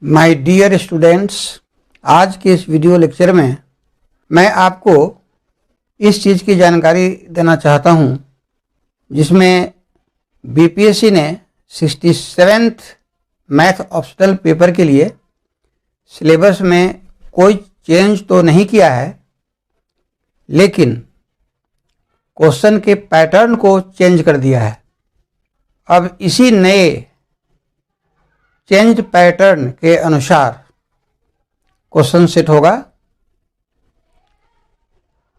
My dear students, आज के इस वीडियो लेक्चर में मैं आपको इस चीज़ की जानकारी देना चाहता हूं जिसमें बीपीएससी ने 67th मैथ ऑप्शनल पेपर के लिए सिलेबस में कोई चेंज तो नहीं किया है, लेकिन क्वेश्चन के पैटर्न को चेंज कर दिया है। अब इसी नए चेंज पैटर्न के अनुसार क्वेश्चन सेट होगा।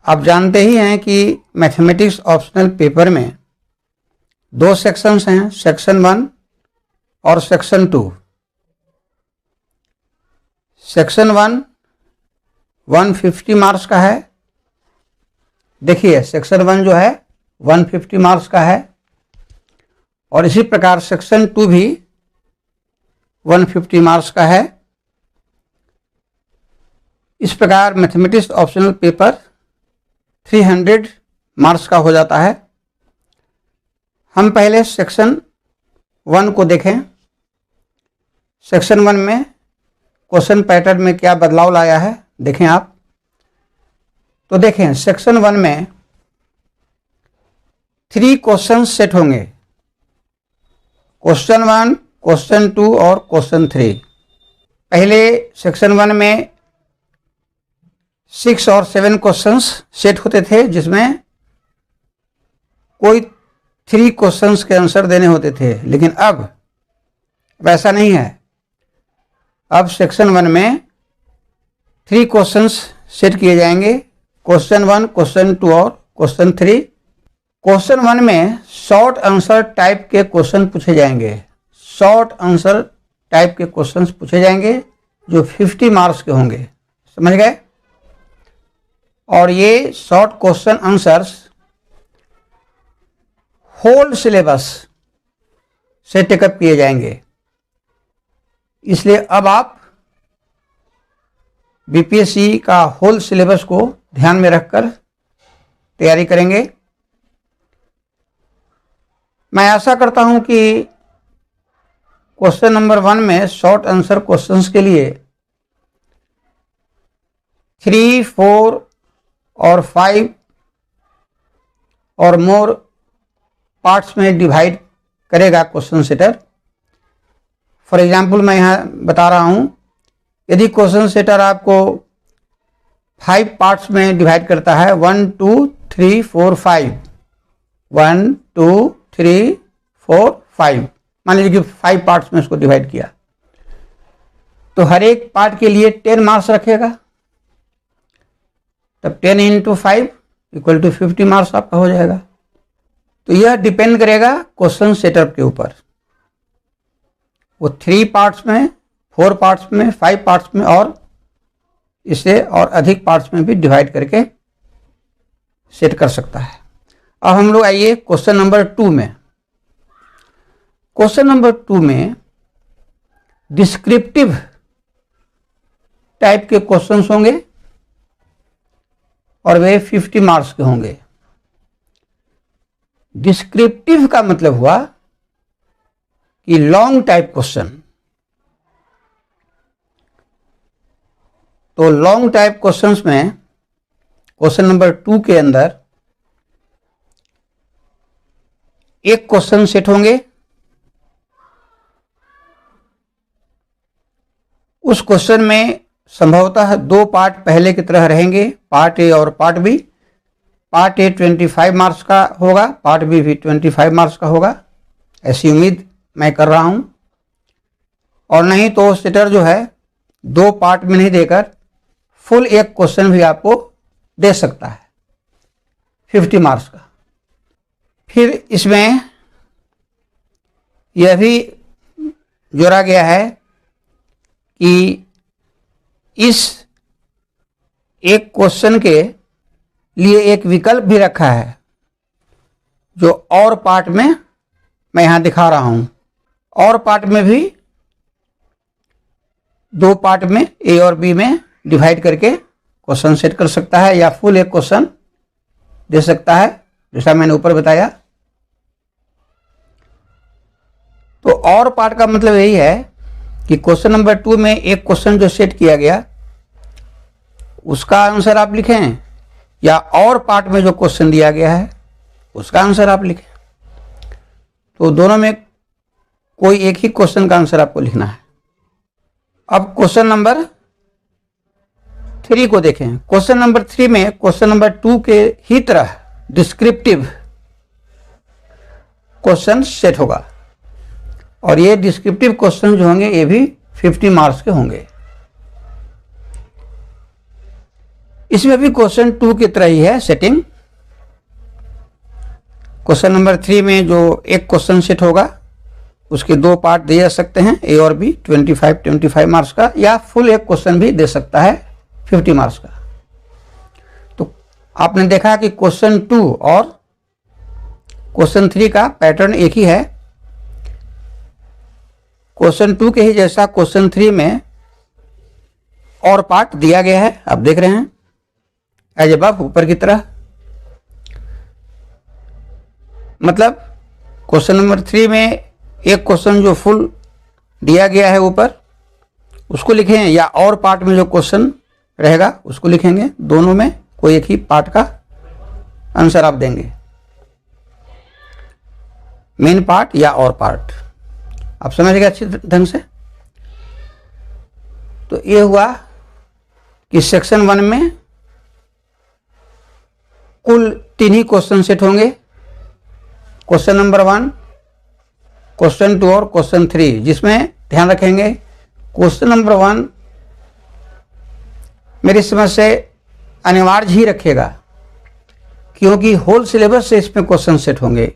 आप जानते ही हैं कि मैथमेटिक्स ऑप्शनल पेपर में दो सेक्शंस हैं, सेक्शन 1 और सेक्शन 2। सेक्शन 1 150 मार्क्स का है। देखिए, सेक्शन 1 जो है 150 मार्क्स का है और इसी प्रकार सेक्शन 2 भी 150 मार्क्स का है। इस प्रकार मैथमेटिक्स ऑप्शनल पेपर 300 मार्क्स का हो जाता है। हम पहले सेक्शन 1 को देखें। सेक्शन 1 में क्वेश्चन पैटर्न में क्या बदलाव लाया है देखें आप। तो देखें, सेक्शन 1 में 3 क्वेश्चन सेट होंगे, क्वेश्चन 1, क्वेश्चन 2 और क्वेश्चन 3। पहले सेक्शन 1 में 6 और 7 क्वेश्चंस सेट होते थे, जिसमें कोई 3 क्वेश्चंस के आंसर देने होते थे, लेकिन अब वैसा नहीं है। अब सेक्शन 1 में 3 क्वेश्चंस सेट किए जाएंगे, क्वेश्चन 1, क्वेश्चन 2 और क्वेश्चन 3। क्वेश्चन 1 में शॉर्ट आंसर टाइप के क्वेश्चन पूछे जाएंगे। शॉर्ट आंसर टाइप के क्वेश्चंस पूछे जाएंगे जो 50 मार्क्स के होंगे, समझ गए। और ये short question answers whole syllabus से टेकअप किए जाएंगे। इसलिए अब आप बीपीएससी का होल सिलेबस को ध्यान में रखकर तैयारी करेंगे। मैं आशा करता हूं कि क्वेश्चन नंबर 1 में शॉर्ट आंसर क्वेश्चंस के लिए 3, 4 और 5 और मोर पार्ट्स में डिवाइड करेगा क्वेश्चन सेटर। फॉर एग्जांपल मैं यहाँ बता रहा हूँ, यदि क्वेश्चन सेटर आपको 5 पार्ट्स में डिवाइड करता है, 1, 2, 3, 4, 5, 1, 2, 3, 4, 5, मान लीजिए कि 5 पार्ट्स में इसको डिवाइड किया, तो हर एक पार्ट के लिए 10 मार्क्स रखेगा। तब 10 × 5 = 50 मार्क्स आपका हो जाएगा। तो यह डिपेंड करेगा क्वेश्चन सेटअप के ऊपर। वो 3 पार्ट्स में, 4 पार्ट्स में, 5 पार्ट्स में और इसे और अधिक पार्ट्स में भी डिवाइड करके सेट कर सकता है। अब हम लोग आइए क्वेश्चन नंबर 2 में। क्वेश्चन नंबर 2 में डिस्क्रिप्टिव टाइप के क्वेश्चंस होंगे और वे 50 मार्क्स के होंगे। डिस्क्रिप्टिव का मतलब हुआ कि लॉन्ग टाइप क्वेश्चन। तो लॉन्ग टाइप क्वेश्चंस में क्वेश्चन नंबर 2 के अंदर एक क्वेश्चन सेट होंगे। उस क्वेश्चन में संभवतः 2 पार्ट पहले की तरह रहेंगे, पार्ट ए और part B. Part A 25 marks का होगा, पार्ट बी भी 25 मार्क्स का होगा, ऐसी उम्मीद मैं कर रहा हूं। और नहीं तो सेटर जो है 2 पार्ट में नहीं देकर फुल एक क्वेश्चन भी आपको दे सकता है 50 मार्क्स का। फिर इसमें यह भी जोड़ा गया है कि इस एक क्वेश्चन के लिए एक विकल्प भी रखा है, जो और पार्ट में मैं यहां दिखा रहा हूं। और पार्ट में भी 2 पार्ट में ए और बी में डिवाइड करके क्वेश्चन सेट कर सकता है या फुल एक क्वेश्चन दे सकता है, जैसा मैंने ऊपर बताया। तो और पार्ट का मतलब यही है कि क्वेश्चन नंबर 2 में एक क्वेश्चन जो सेट किया गया उसका आंसर आप लिखें, या और पार्ट में जो क्वेश्चन दिया गया है उसका आंसर आप लिखें। तो दोनों में कोई एक ही क्वेश्चन का आंसर आपको लिखना है। अब क्वेश्चन नंबर 3 को देखें। क्वेश्चन नंबर 3 में क्वेश्चन नंबर 2 के ही तरह डिस्क्रिप्टिव क्वेश्चन सेट होगा, और ये डिस्क्रिप्टिव क्वेश्चन जो होंगे ये भी 50 मार्क्स के होंगे। इसमें भी क्वेश्चन 2 की तरह ही है सेटिंग। क्वेश्चन नंबर 3 में जो एक क्वेश्चन सेट होगा उसके 2 पार्ट दिए जा सकते हैं, ए और बी, 25 मार्क्स का, या फुल एक क्वेश्चन भी दे सकता है 50 मार्क्स का। तो आपने देखा कि क्वेश्चन 2 और क्वेश्चन 3 का पैटर्न एक ही है। क्वेश्चन 2 के ही जैसा क्वेश्चन 3 में और पार्ट दिया गया है, आप देख रहे हैं एज अबव, ऊपर की तरह। मतलब क्वेश्चन नंबर 3 में एक क्वेश्चन जो फुल दिया गया है ऊपर उसको लिखें, या और पार्ट में जो क्वेश्चन रहेगा उसको लिखेंगे। दोनों में कोई एक ही पार्ट का आंसर आप देंगे, मेन पार्ट या और पार्ट। आप समझिएगा अच्छी ढंग से। तो ये हुआ कि सेक्शन 1 में कुल 3 ही क्वेश्चन सेट होंगे, क्वेश्चन नंबर 1, क्वेश्चन 2 और क्वेश्चन 3, जिसमें ध्यान रखेंगे क्वेश्चन नंबर 1 मेरी समझ से अनिवार्य ही रखेगा, क्योंकि होल सिलेबस से इसमें क्वेश्चन सेट होंगे।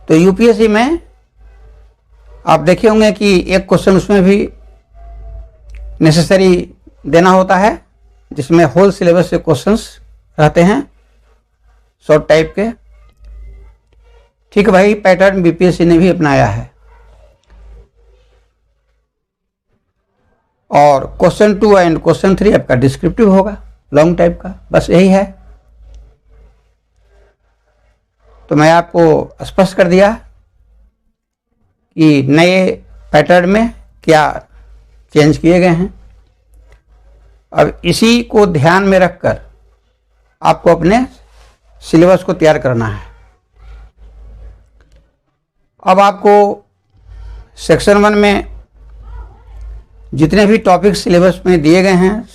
तो यूपीएससी में आप देखे होंगे कि एक क्वेश्चन उसमें भी नेसेसरी देना होता है, जिसमें होल सिलेबस से क्वेश्चंस रहते हैं शॉर्ट टाइप के। ठीक भाई, पैटर्न बीपीएससी ने भी अपनाया है। और क्वेश्चन 2 एंड क्वेश्चन 3 आपका डिस्क्रिप्टिव होगा, लॉन्ग टाइप का, बस यही है। तो मैं आपको स्पष्ट कर दिया कि नए पैटर्न में क्या चेंज किए गए हैं। अब इसी को ध्यान में रखकर आपको अपने सिलेबस को तैयार करना है। अब आपको सेक्शन 1 में जितने भी टॉपिक सिलेबस में दिए गए हैं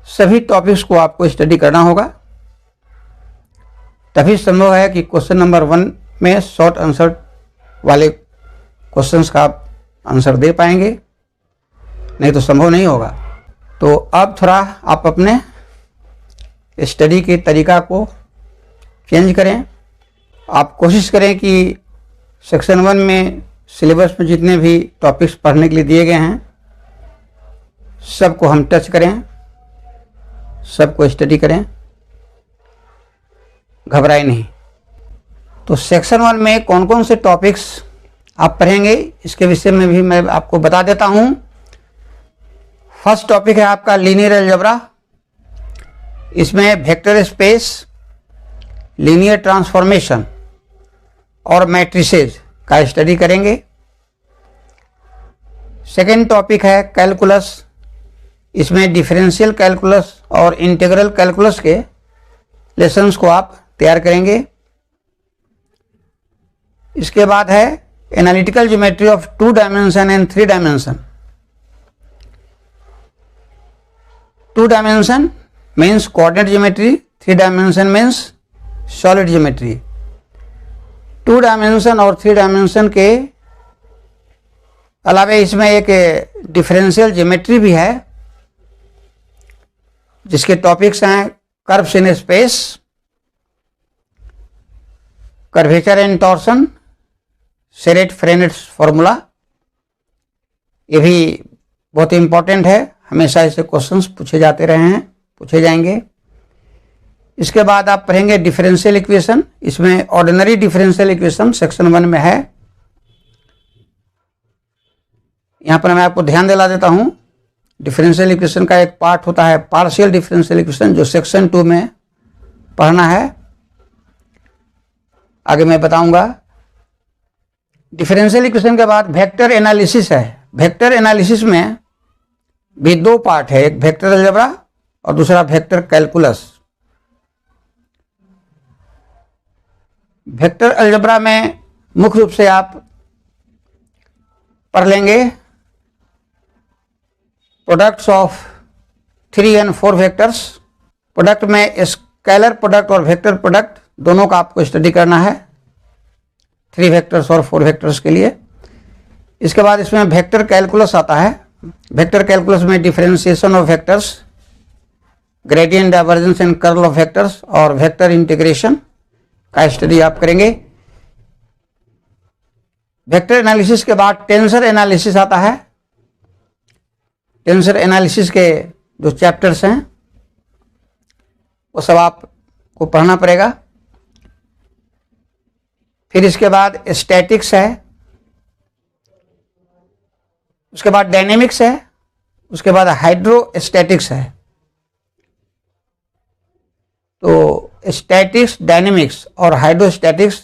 सभी टॉपिक्स को आपको स्टडी करना होगा, तभी संभव है कि क्वेश्चन नंबर 1 में शॉर्ट आंसर वाले क्वेश्चंस का आप आंसर दे पाएंगे, नहीं तो संभव नहीं होगा। तो अब थोड़ा आप अपने स्टडी के तरीका को चेंज करें। आप कोशिश करें कि सेक्शन 1 में सिलेबस में जितने भी टॉपिक्स पढ़ने के लिए दिए गए हैं सबको हम टच करें, सबको स्टडी करें, घबराए नहीं। तो सेक्शन 1 में कौन कौन से टॉपिक्स आप पढ़ेंगे इसके विषय में भी मैं आपको बता देता हूं। फर्स्ट टॉपिक है आपका लीनियर अलजेब्रा। इसमें वेक्टर स्पेस, लीनियर ट्रांसफॉर्मेशन और मैट्रिसेज का स्टडी करेंगे। सेकेंड टॉपिक है कैलकुलस। इसमें डिफरेंशियल कैलकुलस और इंटीग्रल कैलकुलस के लेसन्स को आप तैयार करेंगे। इसके बाद है analytical geometry of 2 dimension and 3 dimension. 2 dimension means coordinate geometry, 3 dimension means solid geometry. 2 dimension और 3 डायमेंशन के अलावा इसमें एक डिफरेंशियल ज्योमेट्री भी है, जिसके टॉपिक्स हैं curves in space, curvature and torsion, Serret Frenet's formula. ये भी बहुत इंपॉर्टेंट है, हमेशा ऐसे क्वेश्चंस पूछे जाते रहे हैं, पूछे जाएंगे। इसके बाद आप पढ़ेंगे डिफरेंशियल इक्वेशन। इसमें ऑर्डिनरी डिफरेंशियल इक्वेशन सेक्शन 1 में है। यहाँ पर मैं आपको ध्यान दिला देता हूँ, डिफरेंशियल इक्वेशन का एक पार्ट होता है पार्शियल डिफरेंशियल इक्वेशन, जो सेक्शन 2 में पढ़ना है, आगे मैं बताऊंगा। डिफरेंशियल इक्वेशन के बाद वेक्टर एनालिसिस है। वेक्टर एनालिसिस में भी दो पार्ट है, एक वेक्टर अलजेब्रा और दूसरा वेक्टर कैलकुलस। वेक्टर अलजेब्रा में मुख्य रूप से आप पढ़ लेंगे प्रोडक्ट्स ऑफ 3 और 4 वेक्टर्स। प्रोडक्ट में स्केलर प्रोडक्ट और वेक्टर प्रोडक्ट दोनों का आपको स्टडी करना है, 3 वेक्टर्स और 4 वेक्टर्स के लिए। इसके बाद इसमें वेक्टर कैलकुलस आता है। वेक्टर कैलकुलस में differentiation of vectors, gradient divergence and curl of vectors और वेक्टर इंटीग्रेशन का स्टडी आप करेंगे। वेक्टर एनालिसिस के बाद टेंसर एनालिसिस आता है। टेंसर एनालिसिस के जो चैप्टर्स हैं वो सब आपको पढ़ना पड़ेगा। फिर इसके बाद स्टैटिक्स है, उसके बाद डायनेमिक्स है, उसके बाद हाइड्रोस्टैटिक्स है। तो स्टैटिक्स, डायनेमिक्स और हाइड्रोस्टैटिक्स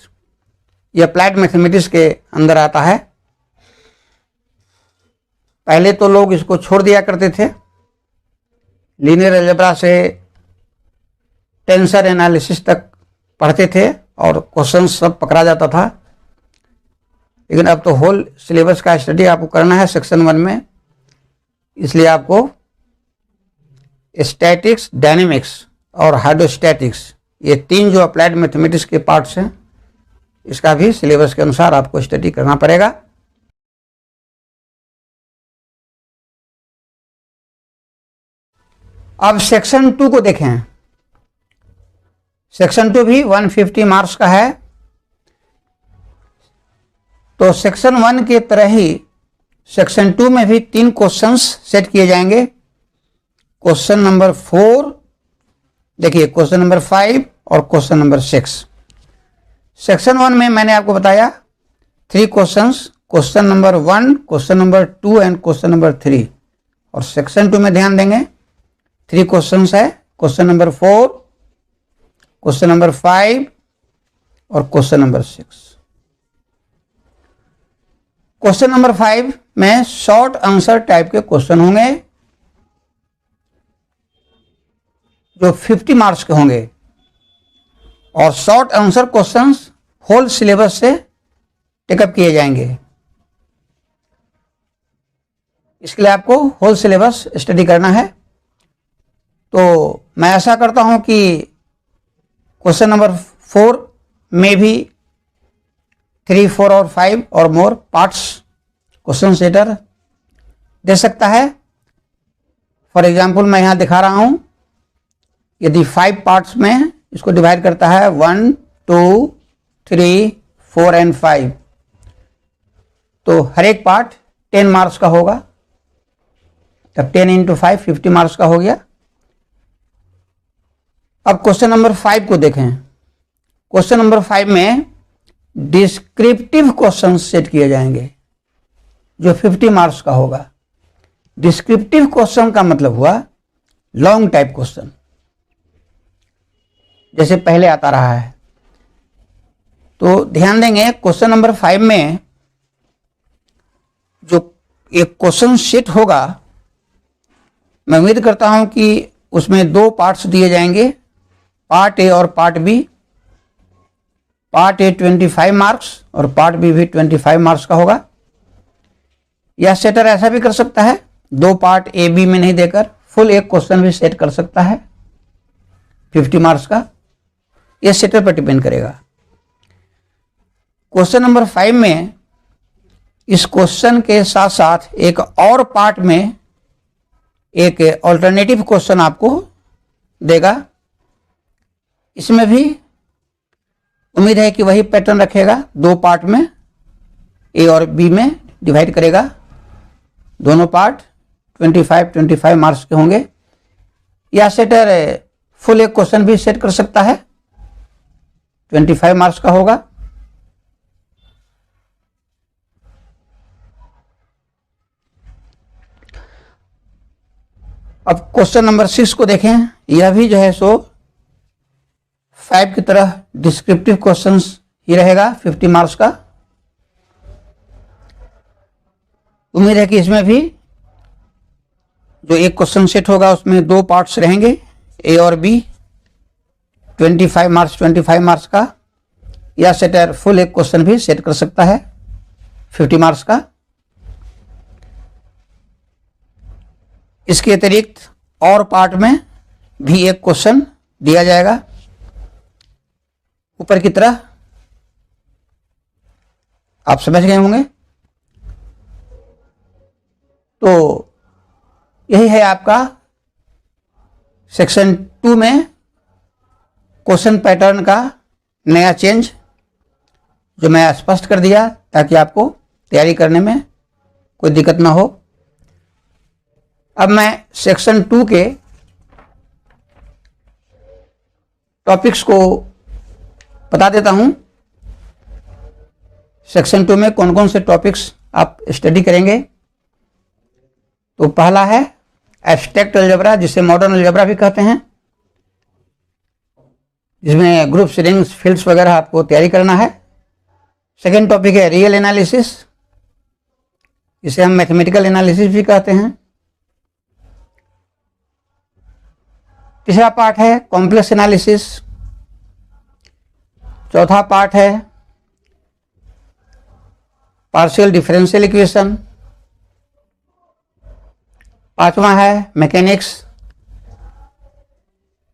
ये अप्लाइड मैथमेटिक्स के अंदर आता है। पहले तो लोग इसको छोड़ दिया करते थे, लीनियर अलजेब्रा से टेंसर एनालिसिस तक पढ़ते थे और क्वेश्चन सब पकड़ा जाता था। लेकिन अब तो होल सिलेबस का स्टडी आपको करना है सेक्शन 1 में, इसलिए आपको स्टैटिक्स, डायनेमिक्स और हाइड्रोस्टैटिक्स ये 3 जो अप्लाइड मैथमेटिक्स के पार्ट्स हैं इसका भी सिलेबस के अनुसार आपको स्टडी करना पड़ेगा। अब सेक्शन 2 को देखें। सेक्शन 2 भी 150 मार्क्स का है। तो सेक्शन 1 की तरह ही सेक्शन 2 में भी 3 क्वेश्चंस सेट किए जाएंगे। क्वेश्चन नंबर 4, देखिए क्वेश्चन नंबर 5 और क्वेश्चन नंबर 6। सेक्शन 1 में मैंने आपको बताया 3 questions, question number 1, question number 2 and question number 3। और सेक्शन 2 में ध्यान देंगे 3 क्वेश्चंस है, क्वेश्चन नंबर 4, क्वेश्चन नंबर 5 और क्वेश्चन नंबर 6। क्वेश्चन नंबर 5 में शॉर्ट आंसर टाइप के क्वेश्चन होंगे जो 50 मार्क्स के होंगे और short answer questions whole syllabus से टेकअप किए जाएंगे। इसके लिए आपको होल सिलेबस स्टडी करना है। तो मैं ऐसा करता हूं कि क्वेश्चन नंबर 4 में भी 3, 4 और 5 और मोर पार्ट्स क्वेश्चन सेटर दे सकता है। फॉर एग्जाम्पल मैं यहाँ दिखा रहा हूँ, यदि 5 पार्ट्स में इसको डिवाइड करता है 1, 2, 3, 4 एंड 5, तो हर एक पार्ट 10 मार्क्स का होगा। तब 10 इंटू 5 50 मार्क्स का हो गया। अब क्वेश्चन नंबर 5 को देखें। क्वेश्चन नंबर 5 में डिस्क्रिप्टिव क्वेश्चन सेट किए जाएंगे जो 50 मार्क्स का होगा। डिस्क्रिप्टिव क्वेश्चन का मतलब हुआ लॉन्ग टाइप क्वेश्चन, जैसे पहले आता रहा है। तो ध्यान देंगे क्वेश्चन नंबर 5 में जो एक क्वेश्चन सेट होगा, मैं उम्मीद करता हूं कि उसमें 2 पार्ट्स दिए जाएंगे, पार्ट ए और part B. Part A 25 marks और पार्ट बी भी 25 मार्क्स का होगा। या सेटर ऐसा भी कर सकता है, 2 पार्ट ए बी में नहीं देकर फुल एक क्वेश्चन भी सेट कर सकता है 50 मार्क्स का। यह सेटर पर डिपेंड करेगा। क्वेश्चन नंबर 5 में इस क्वेश्चन के साथ साथ एक और पार्ट में एक ऑल्टरनेटिव क्वेश्चन आपको देगा। इसमें भी उम्मीद है कि वही पैटर्न रखेगा, 2 पार्ट में ए और बी में डिवाइड करेगा। दोनों पार्ट 25 मार्क्स के होंगे। या सेटर फुल एक क्वेश्चन भी सेट कर सकता है, 25 मार्क्स का होगा। अब क्वेश्चन नंबर 6 को देखें। यह भी जो है सो 5 की तरह डिस्क्रिप्टिव क्वेश्चंस ही रहेगा, 50 मार्क्स का। उम्मीद है कि इसमें भी जो एक क्वेश्चन सेट होगा उसमें 2 पार्ट्स रहेंगे, ए और बी, 25 मार्क्स का, या सेटर फुल एक क्वेश्चन भी सेट कर सकता है 50 मार्क्स का। इसके अतिरिक्त और पार्ट में भी एक क्वेश्चन दिया जाएगा ऊपर की तरह, आप समझ गए होंगे। तो यही है आपका सेक्शन 2 में क्वेश्चन पैटर्न का नया चेंज, जो मैं स्पष्ट कर दिया ताकि आपको तैयारी करने में कोई दिक्कत ना हो। अब मैं सेक्शन 2 के टॉपिक्स को बता देता हूं। सेक्शन 2 में कौन कौन से टॉपिक्स आप स्टडी करेंगे। तो पहला है एब्स्ट्रैक्ट अलजेब्रा, जिसे मॉडर्न अलजेब्रा भी कहते हैं, जिसमें ग्रुप्स, रिंग्स, फील्ड्स वगैरह आपको तैयारी करना है। सेकेंड टॉपिक है रियल एनालिसिस, जिसे हम मैथमेटिकल एनालिसिस भी कहते हैं। तीसरा पार्ट है कॉम्प्लेक्स एनालिसिस। चौथा पार्ट है पार्शियल डिफरेंशियल इक्वेशन। पांचवा है मैकेनिक्स।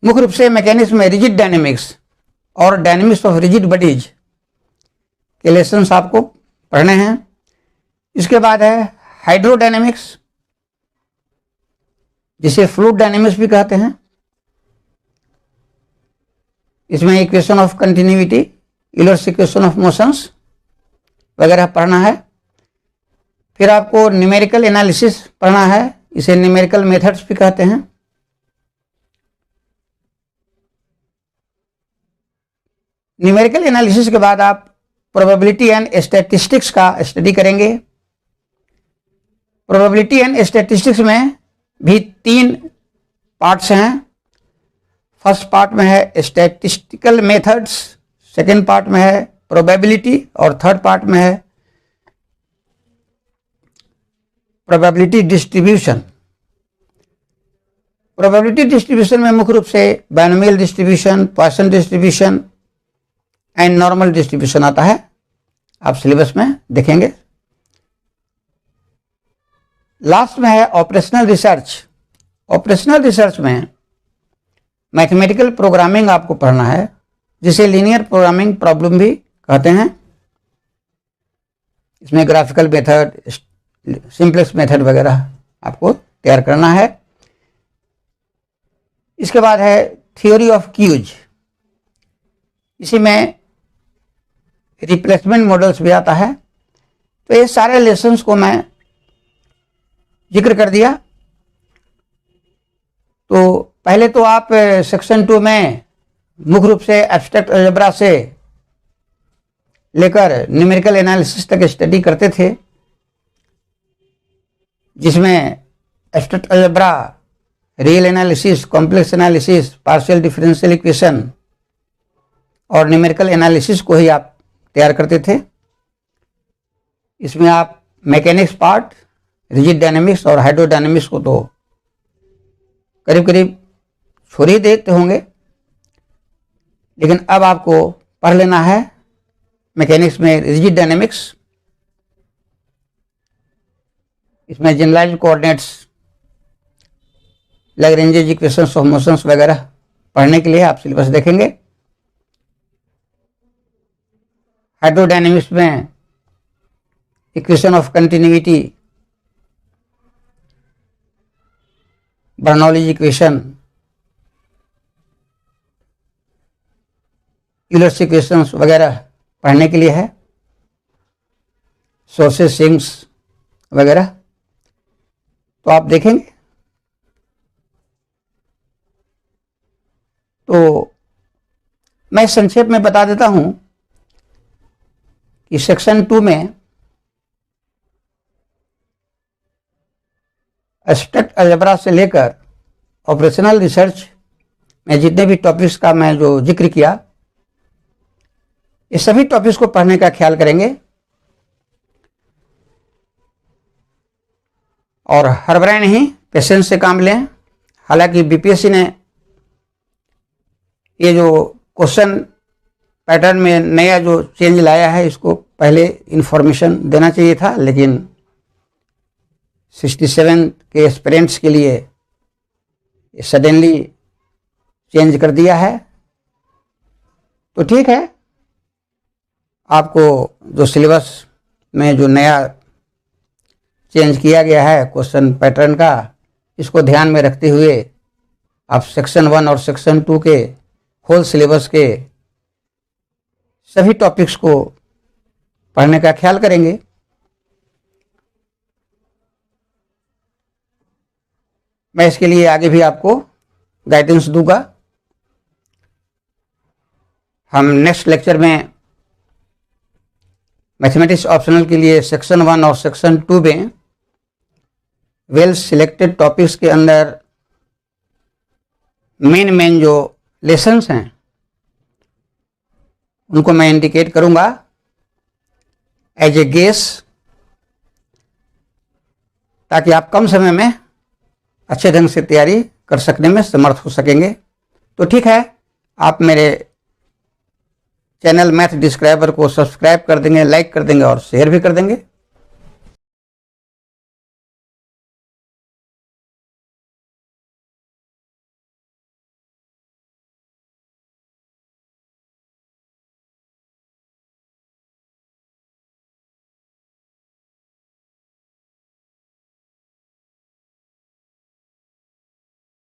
मुख्य रूप से मैकेनिक्स में रिजिड डायनेमिक्स और डायनेमिक्स ऑफ रिजिड बॉडीज के लेसन्स आपको पढ़ने हैं। इसके बाद है हाइड्रोडायनेमिक्स, जिसे फ्लूइड डायनेमिक्स भी कहते हैं। इसमें equation of continuity, Euler's equation of motions वगैरह पढ़ना है। फिर आपको न्यूमेरिकल एनालिसिस पढ़ना है, इसे न्यूमेरिकल मेथड्स भी कहते हैं। न्यूमेरिकल एनालिसिस के बाद आप प्रोबेबिलिटी एंड स्टैटिस्टिक्स का स्टडी करेंगे। प्रोबेबिलिटी एंड स्टैटिस्टिक्स में भी 3 पार्ट्स हैं। फर्स्ट पार्ट में है स्टैटिस्टिकल मेथड्स, सेकेंड पार्ट में है प्रोबेबिलिटी और थर्ड पार्ट में है प्रोबेबिलिटी डिस्ट्रीब्यूशन। प्रोबेबिलिटी डिस्ट्रीब्यूशन में मुख्य रूप से binomial distribution, Poisson distribution and normal distribution आता है, आप सिलेबस में देखेंगे। लास्ट में है ऑपरेशनल रिसर्च। ऑपरेशनल रिसर्च में मैथमेटिकल प्रोग्रामिंग आपको पढ़ना है, जिसे लीनियर प्रोग्रामिंग प्रॉब्लम भी कहते हैं। इसमें ग्राफिकल मेथड, सिंपलेक्स मेथड वगैरह आपको तैयार करना है। इसके बाद है थ्योरी ऑफ क्यूज, इसी में रिप्लेसमेंट मॉडल्स भी आता है। तो ये सारे लेसन्स को मैं जिक्र कर दिया। तो पहले तो आप सेक्शन 2 में मुख्य रूप से एब्स्ट्रैक्ट अलजेब्रा से लेकर न्यूमेरिकल एनालिसिस तक स्टडी करते थे, जिसमें abstract algebra, real analysis, complex analysis, partial differential equation और न्यूमेरिकल एनालिसिस को ही आप तैयार करते थे। इसमें आप मैकेनिक्स पार्ट, रिजिड डायनेमिक्स और हाइड्रोडायनेमिक्स को तो करीब करीब छोड़ ही देते होंगे, लेकिन अब आपको पढ़ लेना है मैकेनिक्स में रिजिड डायनेमिक्स। इसमें generalized coordinates, Lagrange's equations of motions वगैरह पढ़ने के लिए आप सिलेबस देखेंगे। हाइड्रोडायनेमिक्स में equation of continuity, Bernoulli's equation, Euler's equations वगैरह पढ़ने के लिए है, सोर्सेस, सिंक्स वगैरह तो आप देखेंगे। तो मैं संक्षेप में बता देता हूं कि सेक्शन 2 में एब्स्ट्रैक्ट अलजेब्रा से लेकर ऑपरेशनल रिसर्च में जितने भी टॉपिक्स का मैं जो जिक्र किया, इस सभी टॉपिक्स को पढ़ने का ख्याल करेंगे। और हर बार नहीं, पेशेंस से काम लें। हालांकि बीपीएससी ने ये जो क्वेश्चन पैटर्न में नया जो चेंज लाया है, इसको पहले इन्फॉर्मेशन देना चाहिए था, लेकिन 67 के एस्पिरेंट्स के लिए सडनली चेंज कर दिया है। तो ठीक है, आपको जो सिलेबस में जो नया चेंज किया गया है क्वेश्चन पैटर्न का, इसको ध्यान में रखते हुए आप सेक्शन 1 और सेक्शन 2 के होल सिलेबस के सभी टॉपिक्स को पढ़ने का ख्याल करेंगे। मैं इसके लिए आगे भी आपको गाइडेंस दूंगा। हम नेक्स्ट लेक्चर में मैथमेटिक्स ऑप्शनल के लिए सेक्शन 1 और सेक्शन 2 में वेल सिलेक्टेड टॉपिक्स के अंदर मेन जो लेसन्स हैं उनको मैं इंडिकेट करूंगा एज ए गेस, ताकि आप कम समय में अच्छे ढंग से तैयारी कर सकने में समर्थ हो सकेंगे। तो ठीक है, आप मेरे चैनल मैथ डिस्क्राइबर को सब्सक्राइब कर देंगे, लाइक कर देंगे और शेयर भी कर देंगे।